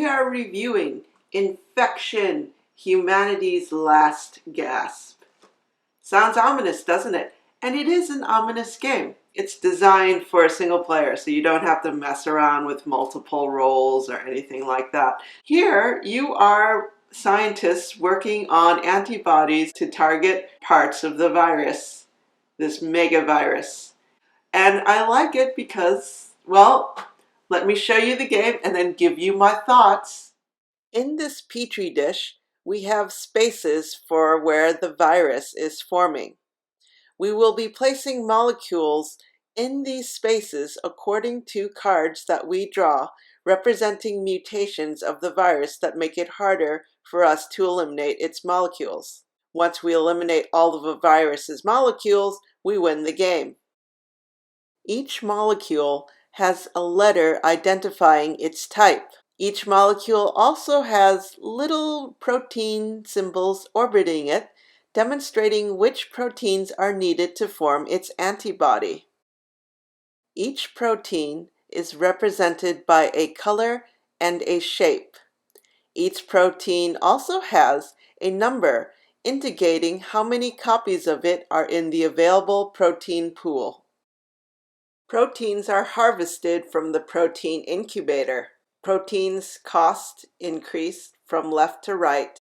we are reviewing Infection, Humanity's Last Gasp. Sounds ominous, doesn't it? And it is an ominous game. It's designed for a single player, so you don't have to mess around with multiple roles or anything like that. Here, you are scientists working on antibodies to target parts of the virus, this megavirus. And I like it because, well, let me show you the game and then give you my thoughts. In this petri dish, we have spaces for where the virus is forming. We will be placing molecules in these spaces according to cards that we draw, representing mutations of the virus that make it harder for us to eliminate its molecules. Once we eliminate all of the virus's molecules, we win the game. Each molecule has a letter identifying its type. Each molecule also has little protein symbols orbiting it, demonstrating which proteins are needed to form its antibody. Each protein is represented by a color and a shape. Each protein also has a number indicating how many copies of it are in the available protein pool. Proteins are harvested from the protein incubator. Proteins cost increase from left to right.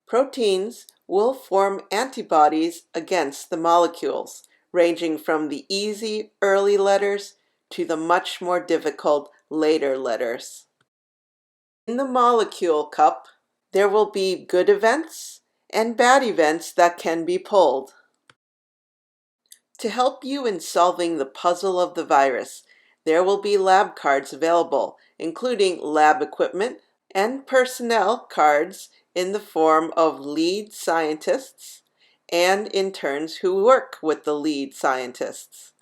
Proteins will form antibodies against the molecules, ranging from the easy early letters to the much more difficult later letters. In the molecule cup, there will be good events and bad events that can be pulled. To help you in solving the puzzle of the virus, there will be lab cards available, including lab equipment and personnel cards in the form of lead scientists and interns who work with the lead scientists.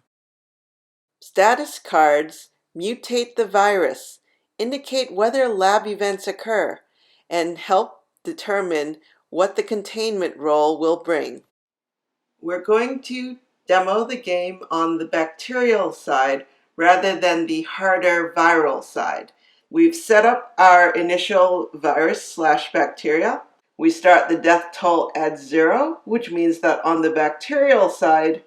Status cards mutate the virus, indicate whether lab events occur, and help determine what the containment role will bring. We're going to demo the game on the bacterial side rather than the harder viral side. We've set up our initial virus/bacteria. We start the death toll at 0, which means that on the bacterial side,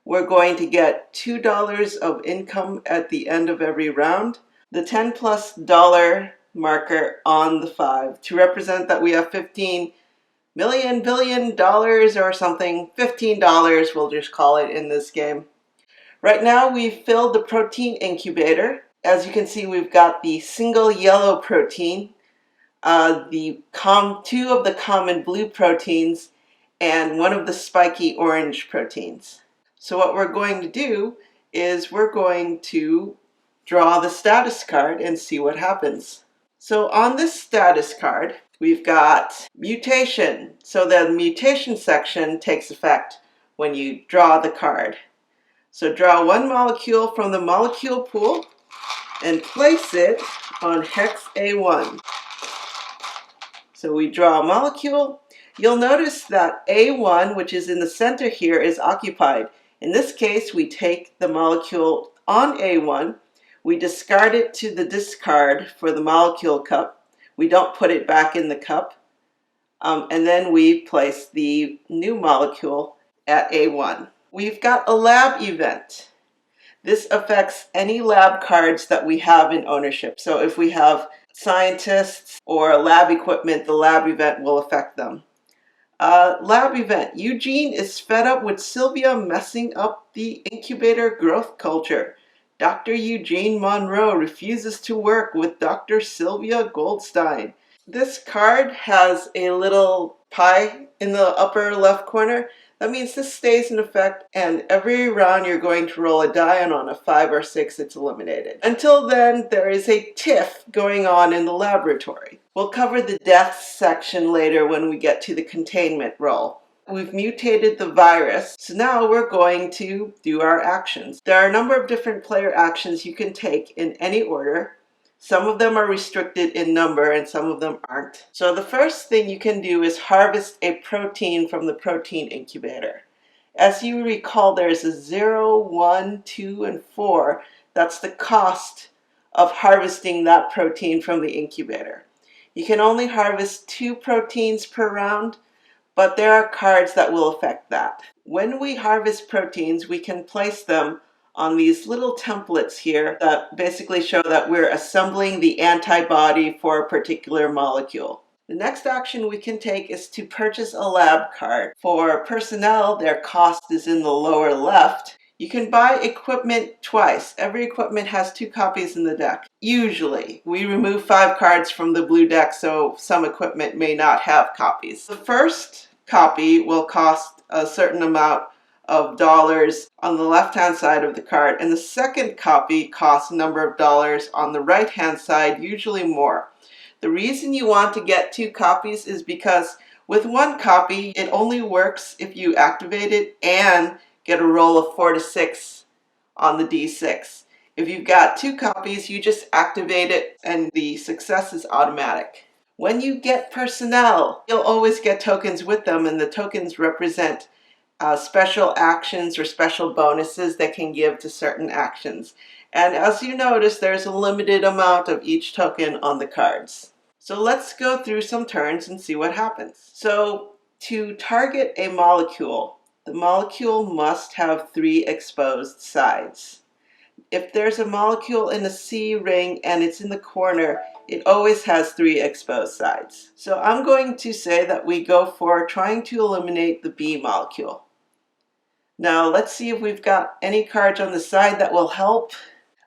we're going to get $2 of income at the end of every round. The $10+ marker on the 5 to represent that we have 15 million billion dollars or something. $15 we'll just call it in this game. Right now we've filled the protein incubator. As you can see, we've got the single yellow protein, two of the common blue proteins, and one of the spiky orange proteins. So what we're going to do is we're going to draw the status card and see what happens. So on this status card, we've got mutation. So the mutation section takes effect when you draw the card. So draw one molecule from the molecule pool and place it on hex A1. So we draw a molecule. You'll notice that A1, which is in the center here, is occupied. In this case, we take the molecule on A1, we discard it to the discard for the molecule cup. We don't put it back in the cup. And then we place the new molecule at A1. We've got a lab event. This affects any lab cards that we have in ownership. So if we have scientists or lab equipment, the lab event will affect them. Lab event. Eugene is fed up with Sylvia messing up the incubator growth culture. Dr. Eugene Monroe refuses to work with Dr. Sylvia Goldstein. This card has a little pie in the upper left corner. That means this stays in effect, and every round you're going to roll a die, and on a 5 or 6 it's eliminated. Until then, there is a tiff going on in the laboratory. We'll cover the deaths section later when we get to the containment roll. We've mutated the virus, so now we're going to do our actions. There are a number of different player actions you can take in any order. Some of them are restricted in number and some of them aren't. So the first thing you can do is harvest a protein from the protein incubator. As you recall, there's a 0, 1, 2, and 4. That's the cost of harvesting that protein from the incubator. You can only harvest 2 proteins per round, but there are cards that will affect that. When we harvest proteins, we can place them on these little templates here that basically show that we're assembling the antibody for a particular molecule. The next action we can take is to purchase a lab card. For personnel, their cost is in the lower left. You can buy equipment twice. Every equipment has 2 copies in the deck. Usually, we remove 5 cards from the blue deck, so some equipment may not have copies. The first copy will cost a certain amount of dollars on the left-hand side of the card, and the second copy costs a number of dollars on the right-hand side, usually more. The reason you want to get 2 copies is because with 1 copy, it only works if you activate it and get a roll of 4 to 6 on the D6. If you've got 2 copies, you just activate it and the success is automatic. When you get personnel, you'll always get tokens with them, and the tokens represent special actions or special bonuses that can give to certain actions. And as you notice, there's a limited amount of each token on the cards. So let's go through some turns and see what happens. So to target a molecule, the molecule must have 3 exposed sides. If there's a molecule in a C ring and it's in the corner, it always has 3 exposed sides. So I'm going to say that we go for trying to eliminate the B molecule. Now let's see if we've got any cards on the side that will help.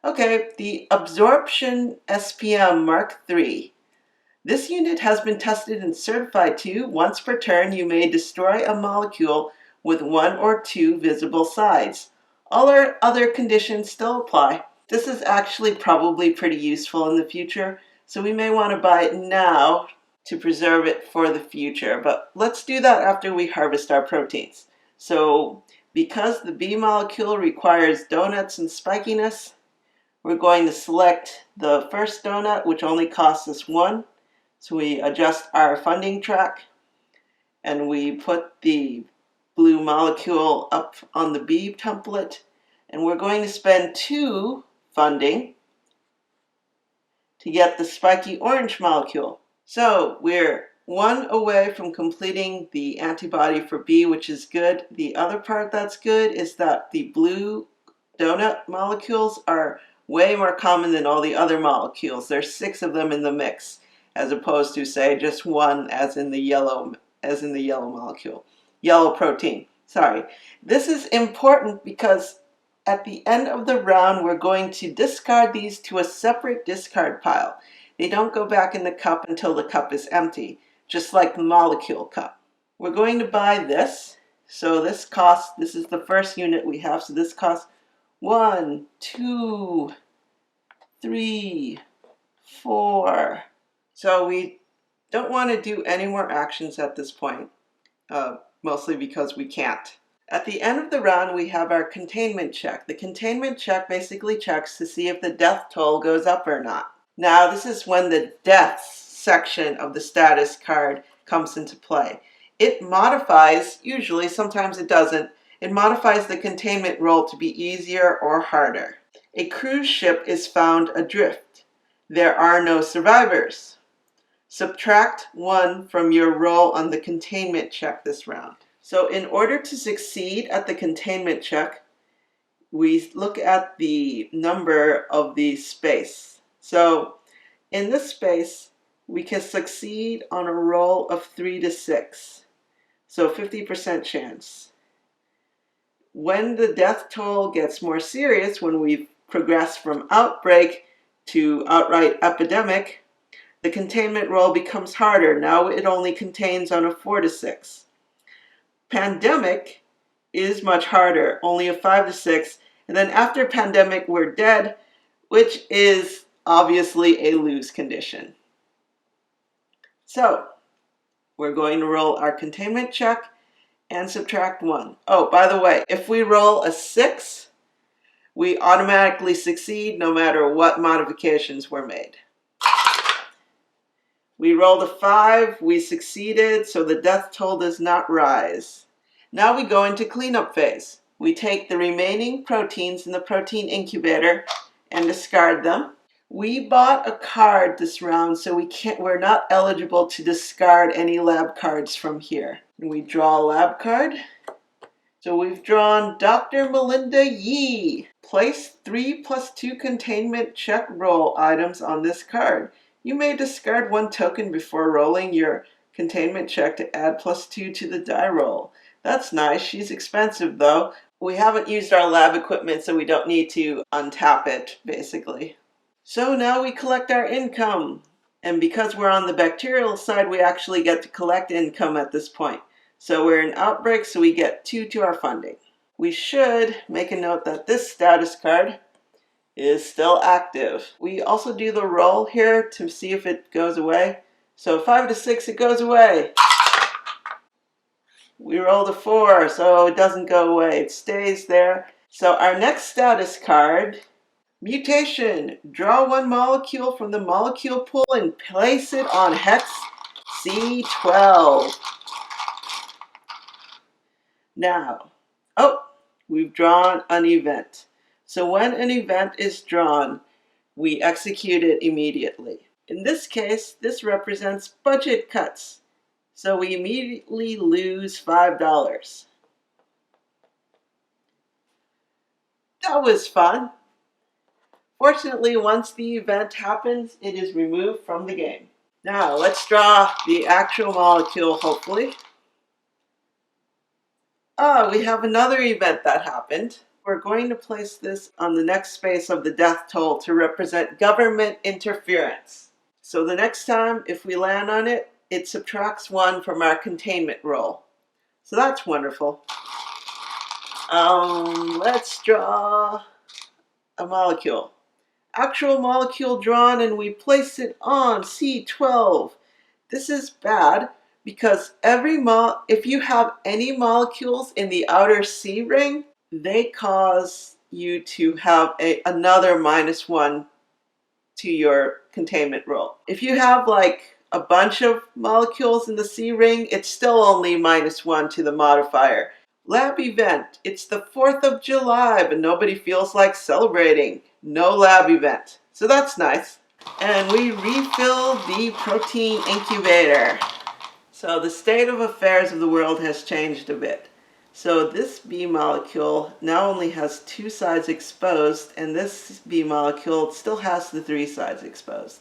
Okay, the Absorption SPM Mark III. This unit has been tested and certified to, once per turn, you may destroy a molecule with 1 or 2 visible sides. All our other conditions still apply. This is actually probably pretty useful in the future, so we may want to buy it now to preserve it for the future. But let's do that after we harvest our proteins. So because the B molecule requires donuts and spikiness, we're going to select the first donut, which only costs us 1. So we adjust our funding track and we put the blue molecule up on the B template, and we're going to spend 2 funding to get the spiky orange molecule. So we're 1 away from completing the antibody for B, which is good. The other part that's good is that the blue donut molecules are way more common than all the other molecules. There's 6 of them in the mix, as opposed to, say, just 1 as in the yellow molecule. Yellow protein. Sorry. This is important because at the end of the round, we're going to discard these to a separate discard pile. They don't go back in the cup until the cup is empty, just like the molecule cup. We're going to buy this. So this is the first unit we have, so this costs 1, 2, 3, 4. So we don't want to do any more actions at this point, mostly because we can't. At the end of the round, we have our containment check. The containment check basically checks to see if the death toll goes up or not. Now, this is when the deaths section of the status card comes into play. It modifies, usually, sometimes it doesn't, it modifies the containment roll to be easier or harder. A cruise ship is found adrift. There are no survivors. Subtract 1 from your roll on the containment check this round. So in order to succeed at the containment check, we look at the number of the space. So in this space, we can succeed on a roll of 3 to 6. So 50% chance. When the death toll gets more serious, when we've progressed from outbreak to outright epidemic, the containment roll becomes harder. Now it only contains on a 4 to 6. Pandemic is much harder, only a 5 to 6. And then after pandemic, we're dead, which is obviously a lose condition. So we're going to roll our containment check and subtract 1. Oh, by the way, if we roll a 6, we automatically succeed no matter what modifications were made. We rolled a 5, we succeeded, so the death toll does not rise. Now we go into cleanup phase. We take the remaining proteins in the protein incubator and discard them. We bought a card this round, so we're not eligible to discard any lab cards from here. We draw a lab card. So we've drawn Dr. Melinda Yee. Place 3+2 containment check roll items on this card. You may discard one token before rolling your containment check to add +2 to the die roll. That's nice. She's expensive though. We haven't used our lab equipment, so we don't need to untap it, basically. So now we collect our income. And because we're on the bacterial side, we actually get to collect income at this point. So we're in outbreak, so we get 2 to our funding. We should make a note that this status card is still active. We also do the roll here to see if it goes away. So 5 to 6, it goes away. We rolled a 4, so it doesn't go away. It stays there. So our next status card, mutation. Draw one molecule from the molecule pool and place it on hex C12. Now, we've drawn an event. So when an event is drawn, we execute it immediately. In this case, this represents budget cuts. So we immediately lose $5. That was fun. Fortunately, once the event happens, it is removed from the game. Now, let's draw the actual molecule, hopefully. We have another event that happened. We're going to place this on the next space of the death toll to represent government interference. So the next time, if we land on it, it subtracts 1 from our containment roll. So that's wonderful. Let's draw a molecule. Actual molecule drawn, and we place it on C12. This is bad because if you have any molecules in the outer C ring, they cause you to have another -1 to your containment roll. If you have like a bunch of molecules in the C ring, it's still only -1 to the modifier. Lab event. It's the 4th of July, but nobody feels like celebrating. No lab event. So that's nice. And we refill the protein incubator. So the state of affairs of the world has changed a bit. So this B molecule now only has 2 sides exposed, and this B molecule still has the 3 sides exposed.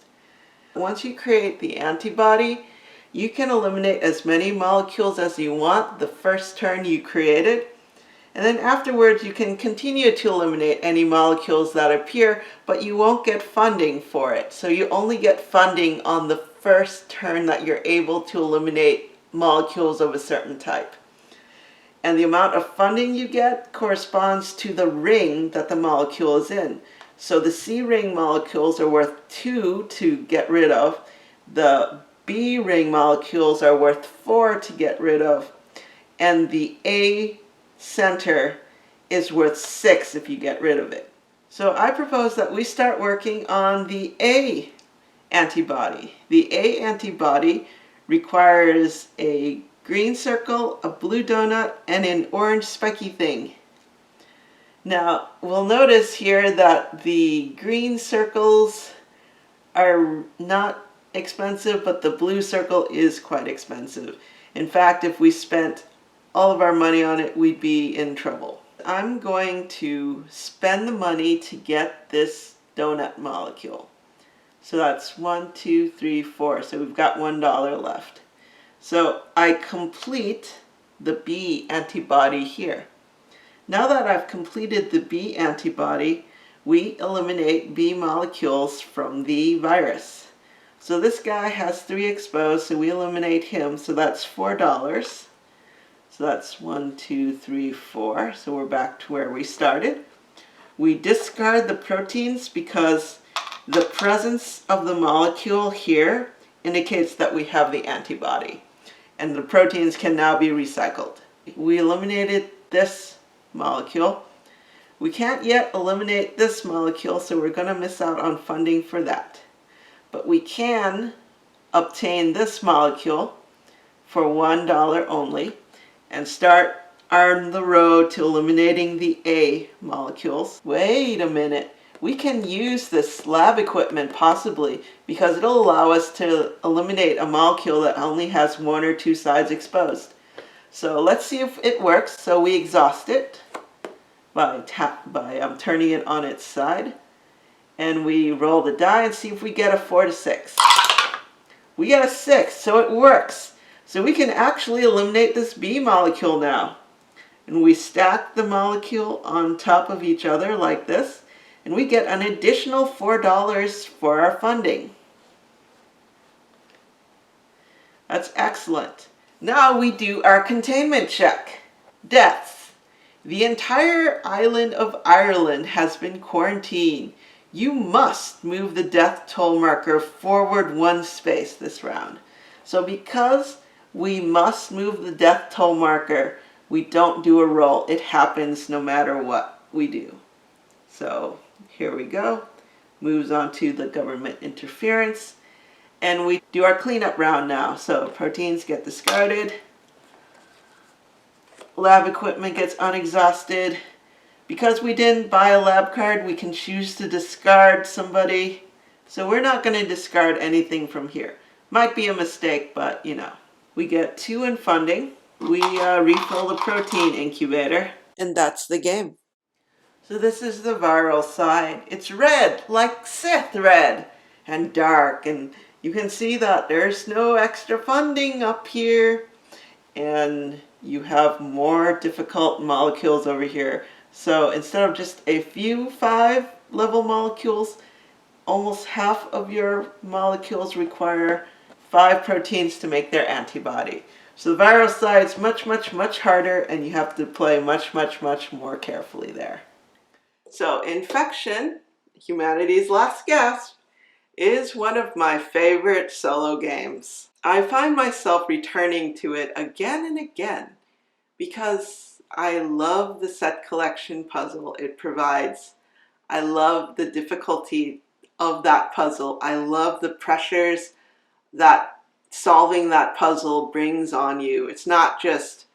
Once you create the antibody, you can eliminate as many molecules as you want the first turn you created. And then afterwards, you can continue to eliminate any molecules that appear, but you won't get funding for it. So you only get funding on the first turn that you're able to eliminate molecules of a certain type. And the amount of funding you get corresponds to the ring that the molecule is in. So the C ring molecules are worth 2 to get rid of. The B ring molecules are worth 4 to get rid of. And the A center is worth 6 if you get rid of it. So I propose that we start working on the A antibody. The A antibody requires a green circle, a blue donut, and an orange spiky thing. Now, we'll notice here that the green circles are not expensive, but the blue circle is quite expensive. In fact, if we spent all of our money on it, we'd be in trouble. I'm going to spend the money to get this donut molecule. So that's 1, 2, 3, 4. So we've got $1 left. So I complete the B antibody here. Now that I've completed the B antibody, we eliminate B molecules from the virus. So this guy has 3 exposed, so we eliminate him. So that's $4. So that's 1, 2, 3, 4. So we're back to where we started. We discard the proteins because the presence of the molecule here indicates that we have the antibody. And the proteins can now be recycled. We eliminated this molecule. We can't yet eliminate this molecule, so we're going to miss out on funding for that. But we can obtain this molecule for $1 only and start on the road to eliminating the A molecules. Wait a minute. we can use this lab equipment possibly because it'll allow us to eliminate a molecule that only has one or two sides exposed. So let's see if it works. So we exhaust it by turning it on its side, and we roll the die and see if we get a 4 to 6. We get a 6, so it works. So we can actually eliminate this B molecule now. And we stack the molecule on top of each other like this, and we get an additional $4 for our funding. That's excellent. Now we do our containment check. Deaths. The entire island of Ireland has been quarantined. You must move the death toll marker forward 1 space this round. So because we must move the death toll marker, we don't do a roll. It happens no matter what we do. So here we go. Moves on to the government interference. And we do our cleanup round now. So proteins get discarded. Lab equipment gets unexhausted. Because we didn't buy a lab card, we can choose to discard somebody. So we're not going to discard anything from here. Might be a mistake, but you know. We get 2 in funding. We refill the protein incubator. And that's the game. So this is the viral side. It's red, like Sith red, and dark. And you can see that there's no extra funding up here. And you have more difficult molecules over here. So instead of just a few 5-level molecules, almost half of your molecules require 5 proteins to make their antibody. So the viral side is much, much, much harder, and you have to play much, much, much more carefully there. So Infection, humanity's last gasp, is one of my favorite solo games. I find myself returning to it again and again because I love the set collection puzzle it provides. I love the difficulty of that puzzle. I love the pressures that solving that puzzle brings on you. It's not just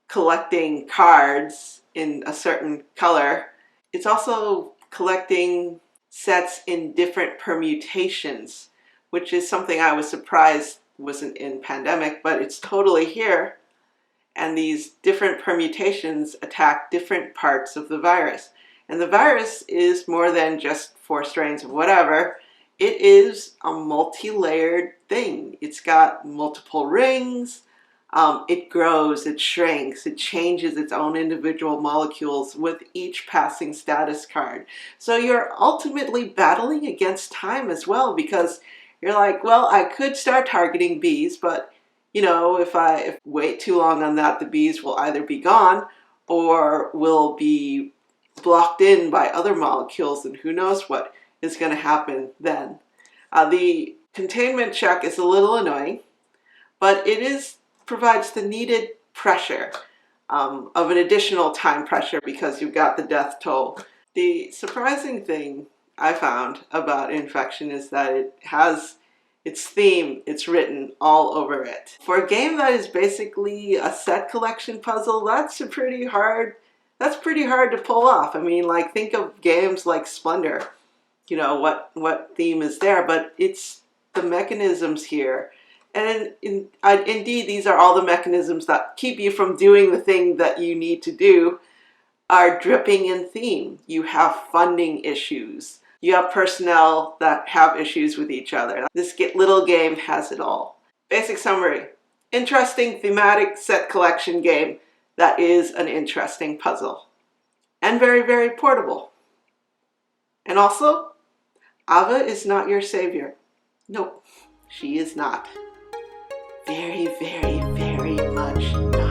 collecting cards in a certain color. It's also collecting sets in different permutations, which is something I was surprised wasn't in Pandemic, but it's totally here. And these different permutations attack different parts of the virus. And the virus is more than just 4 strains of whatever. It is a multi-layered thing. It's got multiple rings. It grows, it shrinks, it changes its own individual molecules with each passing status card. So you're ultimately battling against time as well, because you're like, well, I could start targeting bees, but you know, if I wait too long on that, the bees will either be gone or will be blocked in by other molecules, and who knows what is going to happen then. The containment check is a little annoying, but it provides the needed pressure of an additional time pressure because you've got the death toll. The surprising thing I found about Infection is that it has its theme, it's written all over it. For a game that is basically a set collection puzzle, that's pretty hard to pull off. I mean, like, think of games like Splendor. You know, what theme is there, but it's the mechanisms here. And indeed, these are all the mechanisms that keep you from doing the thing that you need to do, are dripping in theme. You have funding issues. You have personnel that have issues with each other. This little game has it all. Basic summary: interesting thematic set collection game that is an interesting puzzle. And very, very portable. And also, Ava is not your savior. Nope, she is not. Very, very, very much not.